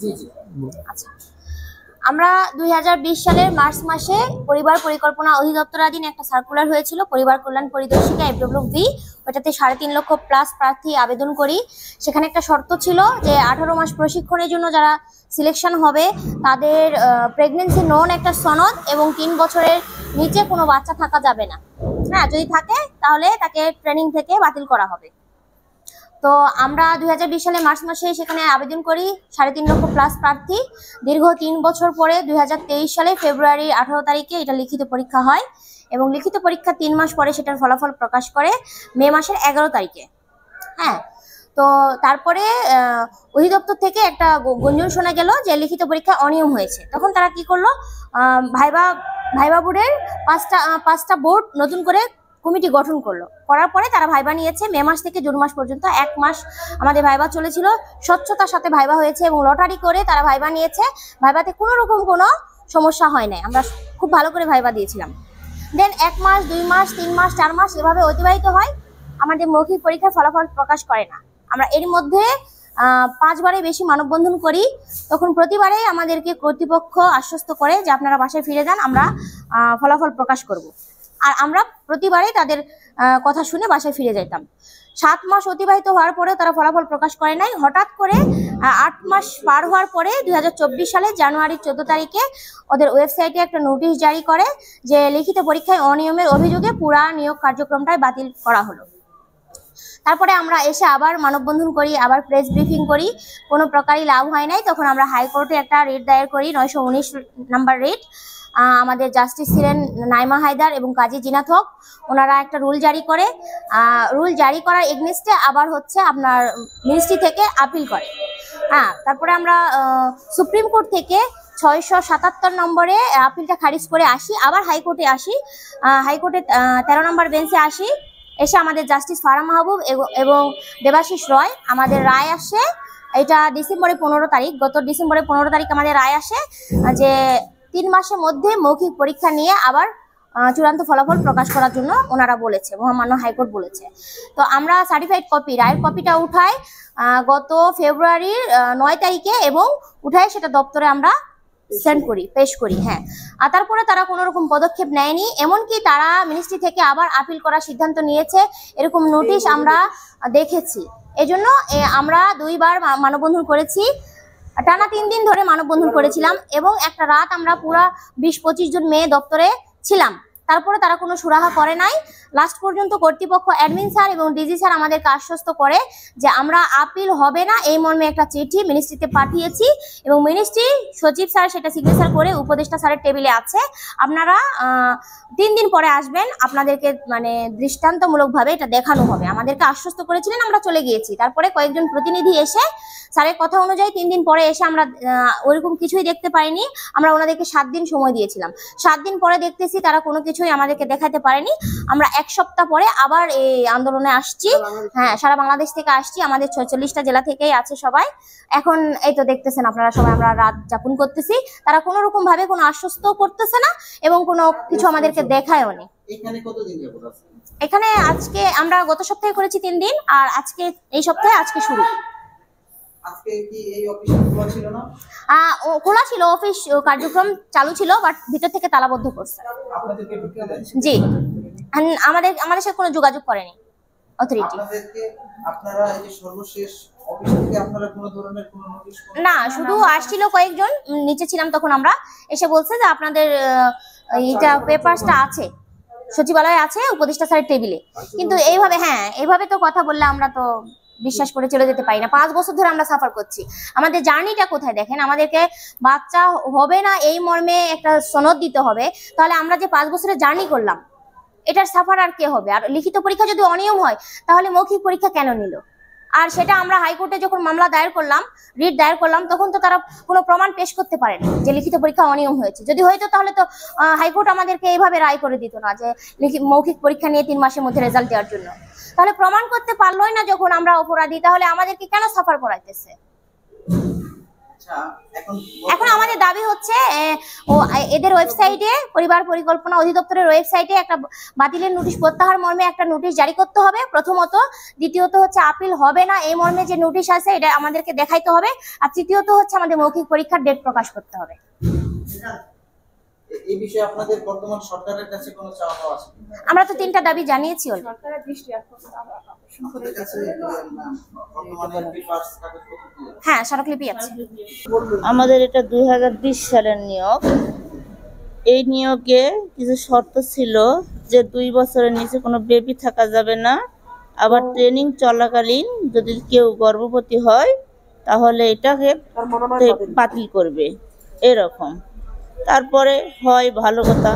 জি জি। আচ্ছা, আমরা 2020 সালের মার্চ মাসে পরিবার পরিকল্পনা অধিদপ্তরাধীন একটা সার্কুলার হয়েছিল, পরিবার কল্যাণ পরিদর্শিকা FWV। ওটাতে 3.5 লক্ষ প্লাস প্রার্থী আবেদন করি। সেখানে একটা শর্ত ছিল যে 18 মাস প্রশিক্ষণের জন্য যারা সিলেকশন হবে তাদের প্রেগনেন্সি নন একটা সনদ এবং 3 বছরের নিচে কোনো বাচ্চা থাকা যাবে না। হ্যাঁ, যদি থাকে তাহলে তাকে ট্রেনিং থেকে বাতিল করা হবে। তো আমরা 2020 সালে মার্চ মাসে সেখানে আবেদন করি, 3.5 লক্ষ প্লাস প্রার্থী। দীর্ঘ 3 বছর পরে 2023 সালে ফেব্রুয়ারি 18 তারিখে এটা লিখিত পরীক্ষা হয় এবং লিখিত পরীক্ষা 3 মাস পরে সেটার ফলাফল প্রকাশ করে মে মাসের 11 তারিখে। হ্যাঁ, তো তারপরে অধিদপ্তর থেকে একটা গুঞ্জন শোনা গেল যে লিখিত পরীক্ষা অনিয়ম হয়েছে। তখন তারা কি করলো, ভাইবা বোর্ডের পাঁচটা বোর্ড নতুন করে কমিটি গঠন করলো। করার পরে তারা ভাইবা নিয়েছে মে মাস থেকে জুন মাস পর্যন্ত 1 মাস আমাদের ভাইবা চলেছিল। স্বচ্ছতার সাথে ভাইবা হয়েছে এবং লটারি করে তারা ভাইবা নিয়েছে। ভাইবাতে কোনো রকম কোনো সমস্যা হয় নাই, আমরা খুব ভালো করে ভাইবা দিয়েছিলাম। দেন 1 মাস 2 মাস 3 মাস 4 মাস এভাবে অতিবাহিত হয়, আমাদের মৌখিক পরীক্ষার ফলাফল প্রকাশ করে না। আমরা এর মধ্যে 5 বারের বেশি মানববন্ধন করি। তখন প্রতিবারেই আমাদেরকে কর্তৃপক্ষ আশ্বস্ত করে যে আপনারা বাসায় ফিরে যান, আমরা ফলাফল প্রকাশ করব। আর আমরা প্রতিবারেই তাদের কথা শুনে বাসায় ফিরে যেতাম। 7 মাস অতিবাহিত হওয়ার পরেও তারা ফলাফল প্রকাশ করে নাই। হঠাৎ করে 8 মাস পার হওয়ার পরে 2024 সালে জানুয়ারি 14 তারিখে ওদের ওয়েবসাইটে একটা নোটিশ জারি করে যে লিখিত পরীক্ষায় অনিয়মের অভিযোগে পুরা নিয়োগ কার্যক্রমটাই বাতিল করা হলো। তারপরে আমরা এসে আবার মানববন্ধন করি, আবার প্রেস ব্রিফিং করি, কোনো প্রকারই লাভ হয় নাই। তখন আমরা হাইকোর্টে একটা রিট দায়ের করি, 919 নাম্বার রিট। আমাদের জাস্টিস ছিলেন নাইমা হায়দার এবং কাজী জিনাত হক। ওনারা একটা রুল জারি করে, রুল জারি করার এগনেস্টে আবার হচ্ছে আপনার মিনিস্ট্রি থেকে আপিল করে। হ্যাঁ, তারপরে আমরা সুপ্রিম কোর্ট থেকে 677 নম্বরে আপিলটা খারিজ করে আসি, আবার হাইকোর্টে আসি। হাইকোর্টে 13 নম্বর বেঞ্চে আসি। এসে আমাদের জাস্টিস ফারাহ মাহবুব এবং দেবাশিস রয়, আমাদের রায় আসে। এটা ডিসেম্বরের 15 তারিখ, গত ডিসেম্বরের 15 তারিখ আমাদের রায় আসে যে 3 মাসের মধ্যে মৌখিক পরীক্ষা নিয়ে আবার চূড়ান্ত ফলাফল প্রকাশ করার জন্য ওনারা বলেছে, মহামান্য হাইকোর্ট বলেছে। তো আমরা সার্টিফাইড কপি, রায়ের কপিটা উঠাই গত ফেব্রুয়ারির 9 তারিখে এবং উঠাই সেটা দপ্তরে আমরা সেন্ড করি, পেশ করি। হ্যাঁ, আর তারপরে তারা কোনো রকম পদক্ষেপ নেয়নি। এমনকি তারা মিনিস্ট্রি থেকে আবার আপিল করার সিদ্ধান্ত নিয়েছে, এরকম নোটিশ আমরা দেখেছি। এজন্য আমরা 2 বার মানববন্ধন করেছি, টানা 3 দিন ধরে মানববন্ধন করেছিলাম এবং একটা রাত আমরা পুরা 20-25 জন মেয়ে দপ্তরে ছিলাম। তারপরে তারা কোনো সুরাহা করে নাই। লাস্ট পর্যন্ত কর্তৃপক্ষ অ্যাডমিন স্যার এবং ডিজি স্যার আমাদেরকে আশ্বস্ত করে যে আমরা আপিল হবে না এই মর্মে একটা চিঠি মিনিস্ট্রিতে পাঠিয়েছি এবং মিনিস্ট্রি সচিব স্যার সেটা সিগনেচার করে উপদেষ্টা স্যারের টেবিলে আছে। আপনারা 3 দিন পরে আসবেন, আপনাদেরকে মানে দৃষ্টান্তমূলকভাবে এটা দেখানো হবে, আমাদেরকে আশ্বস্ত করেছিলেন। আমরা চলে গিয়েছি। তারপরে কয়েকজন প্রতিনিধি এসে স্যারের কথা অনুযায়ী 3 দিন পরে এসে আমরা ওইরকম কিছুই দেখতে পাইনি। আমরা ওনাদেরকে 7 দিন সময় দিয়েছিলাম। 7 দিন পরে দেখতেছি তারা কোনো কিছুই আমাদেরকে দেখাতে পারেনি। আমরা 1 সপ্তাহ পরে আবার এই আন্দোলনে আসছি। হ্যাঁ, সারা বাংলাদেশ থেকে আসছি, আমাদের 46টা জেলা থেকেই আছে সবাই। এখন এই তো দেখতেছেন আপনারা সবাই, আমরা রাত যাপন করতেছি। তারা কোনো রকম ভাবে কোনো আশ্বস্ত করতেছে না এবং কোনো কিছু আমাদেরকে দেখায়ও নি। এখানে কতদিন যাবত আছেন? এখানে আজকে আমরা গত সপ্তাহে করেছি 3 দিন, আর আজকে এই সপ্তাহে আজকে শুরু। আজকে কি এই অফিস খোলা ছিল না? খোলা ছিল, অফিস কার্যক্রম চালু ছিল, বাট ভিতর থেকে তালাবদ্ধ করছে। আপনাদেরকে ঢুকতে দেন? জি, আমাদের সাথে কোনো যোগাযোগ করেনি অথরিটি। আপনারা এই যে সর্বশেষ অফিস থেকে আপনারা কোনো ধরনের কোনো নোটিশ? না, শুধু আসছিল কয়েকজন, নিচে ছিলাম তখন আমরা, এসে বলছে যে আপনাদের এইটা পেপারসটা আছে, সচিবালয়ে আছে, উপদেষ্টা স্যারের টেবিলে। কিন্তু এইভাবে, হ্যাঁ এইভাবে তো কথা বললে আমরা তো বিশ্বাস করে চলে যেতে পারি না। 5 বছর ধরে আমরা সাফার করছি। আমাদের জার্নিটা কোথায় দেখেন, আমাদেরকে বাচ্চা হবে না এই মর্মে একটা সনদ দিতে হবে, তাহলে আমরা যে 5 বছরের জার্নি করলাম এটার সাফার আর কে হবে? আর লিখিত পরীক্ষা যদি অনিয়ম হয় তাহলে মৌখিক পরীক্ষা কেন নিল? আর সেটা আমরা হাইকোর্টে যখন মামলা দায়ের করলাম, রিট দায়ের করলাম, তখন তো তারা কোনো প্রমাণ পেশ করতে পারেনি যে লিখিত পরীক্ষা অনিয়ম হয়েছে। যদি হয়তো তাহলে তো হাইকোর্ট আমাদেরকে এইভাবে রায় করে দিত না যে মৌখিক পরীক্ষা নিয়ে 3 মাসের মধ্যে রেজাল্ট দেওয়ার জন্য। তাহলে প্রমাণ করতে পারলোই না যখন আমরা অপরাধী, তাহলে আমাদেরকে কেন সাফার করাইতেছে? আচ্ছা, এখন আমাদের দাবি হচ্ছে এদের ওয়েবসাইটে, পরিবার পরিকল্পনা অধিদপ্তরের ওয়েবসাইটে একটা বাতিলের নোটিশ প্রত্যাহার মর্মে একটা নোটিশ জারি করতে হবে প্রথমত। দ্বিতীয়ত হচ্ছে আপিল হবে না এই মর্মে যে নোটিশ আছে এটা আমাদেরকে দেখাইতে হবে। আর তৃতীয়ত হচ্ছে আমাদের মৌখিক পরীক্ষার ডেট প্রকাশ করতে হবে। এই বিষয়ে আপনাদের বর্তমান সরকারের কাছে কোনো চাওয়া পাওয়া আছে? আমরা তো 3টা দাবি জানিয়েছি। আপনাদের কাছে বর্তমানে পেপারস কাগজপত্র কি আছে? হ্যাঁ, স্মারকলিপি আছে। আমাদের এটা 2020 সালের নিয়োগ। এই নিয়োগে কিছু শর্ত ছিল যে 2 বছরের নিচে কোনো বেবি থাকা যাবে না, আবার ট্রেনিং চলাকালীন যদি কেউ গর্ভবতী হয় তাহলে এটাকে বাতিল করবে এরকম। তারপরে হয় ভালো কথা,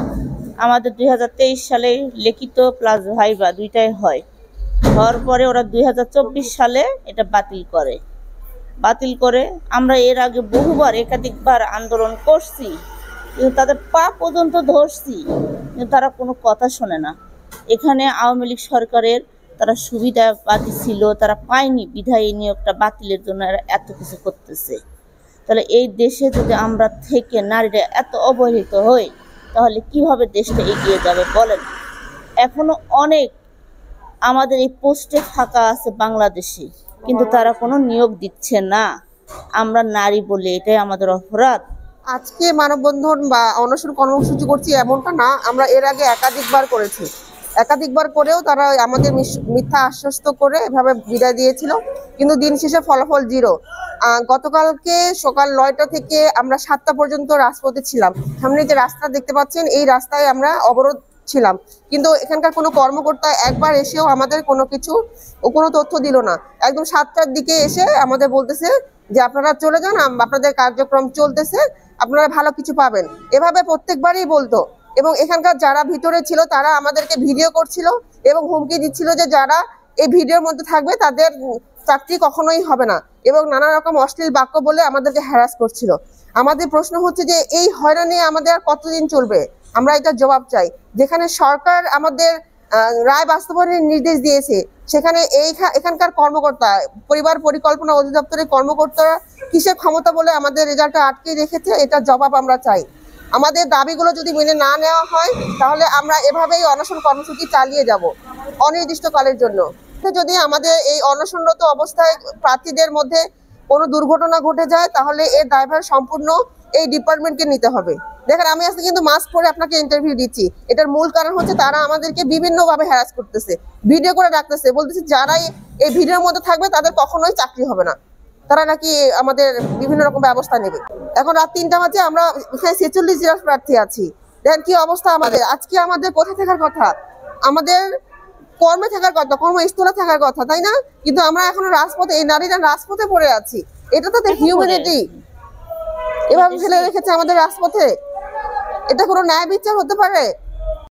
আমাদের 2023 সালে লিখিত প্লাস ভাইবা দুইটাই হয়। হওয়ার পরে ওরা 2024 সালে এটা বাতিল করে আমরা এর আগে বহুবার একাধিকবার আন্দোলন করছি, কিন্তু তাদের পা পর্যন্ত ধরছি, কিন্তু তারা কোনো কথা শোনে না। এখানে আওয়ামী লীগ সরকারের তারা সুবিধাবাদী ছিল, তারা পায়নি বিধায় এই নিয়োগটা বাতিলের জন্য এরা এত কিছু করতেছে। তাহলে এই দেশে যদি আমরা থেকে নারীরা এত অবহেলিত হই তাহলে কিভাবে দেশটা এগিয়ে যাবে বলেন? এখনো অনেক আমাদের এই পোস্টে ফাঁকা আছে বাংলাদেশে, কিন্তু তারা কোনো নিয়োগ দিচ্ছে না। আমরা নারী বলে এটাই আমাদের অপরাধ। আজকে মানববন্ধন বা অনশন কর্মসূচি করছি এমনটা না, আমরা এর আগে একাধিকবার করেও তারা আমাদের মিথ্যা আশ্বস্ত করে এভাবে বিদায় দিয়েছিল, কিন্তু দিন শেষে ফলাফল 0। গতকালকে সকাল 9টা থেকে আমরা 7টা পর্যন্ত রাজপথে ছিলাম। সামনে যে রাস্তা দেখতে পাচ্ছেন এই রাস্তায় আমরা অবরোধ ছিলাম, কিন্তু এখানকার কোনো কর্মকর্তা একবার এসেও আমাদের কোনো তথ্য দিল না। একদম 7টার দিকে এসে আমাদের বলতেছে যে আপনারা চলে যান, আপনাদের কার্যক্রম চলতেছে, আপনারা ভালো কিছু পাবেন, এভাবে প্রত্যেকবারই বলতো। এবং এখানকার যারা ভিতরে ছিল তারা আমাদেরকে ভিডিও করছিল এবং হুমকি দিচ্ছিল যে যারা এই ভিডিওর মধ্যে থাকবে তাদের চাকরি কখনোই হবে না, এবং নানা রকম অশ্লীল বাক্য বলে আমাদেরকে হ্যারাস করছিল। আমাদের প্রশ্ন হচ্ছে যে এই হয়রানি আমাদের আর কতদিন চলবে? আমরা এটা জবাব চাই। যেখানে সরকার আমাদের রায় বাস্তবায়নের নির্দেশ দিয়েছে, সেখানে এখানকার কর্মকর্তা, পরিবার পরিকল্পনা অধিদপ্তরের কর্মকর্তারা কিসের ক্ষমতা বলে আমাদের রেজাল্টটা আটকে রেখেছে, এটা জবাব আমরা চাই। আমাদের দাবিগুলো যদি মেনে না নেওয়া হয় তাহলে আমরা এভাবেই অনশন কর্মসূচি চালিয়ে যাব অনির্দিষ্টকালের জন্য। যদি আমাদের এই অনশনরত অবস্থায় প্রার্থীদের মধ্যে কোনো দুর্ঘটনা ঘটে যায় তাহলে এর দায়ভার সম্পূর্ণ এই ডিপার্টমেন্টকে নিতে হবে। দেখেন, আমি আজকে কিন্তু মাস্ক পরে আপনাকে ইন্টারভিউ দিচ্ছি, এটার মূল কারণ হচ্ছে তারা আমাদেরকে বিভিন্নভাবে হ্যারাস করতেছে, ভিডিও করে রাখতেছে, বলতেছে যারাই এই ভিডিওর মধ্যে থাকবে তাদের কখনোই চাকরি হবে না, তারা নাকি আমাদের বিভিন্ন রকম ব্যবস্থা নেবে। এখন রাত 3টা বাজে, আমরা এখানে 46 জেলার প্রার্থী আছি। দেখেন কি অবস্থা আমাদের। আজকে আমাদের কোথায় থাকার কথা? আমাদের কর্মে থাকার কথা, কর্মস্থলে থাকার কথা, তাই না? কিন্তু আমরা এখনো রাজপথে, এই নারীরা রাজপথে পড়ে আছি। এটা তো হিউম্যানিটি, এভাবে ফেলে রেখেছে আমাদের রাজপথে। এটা কোনো ন্যায় বিচার হতে পারে?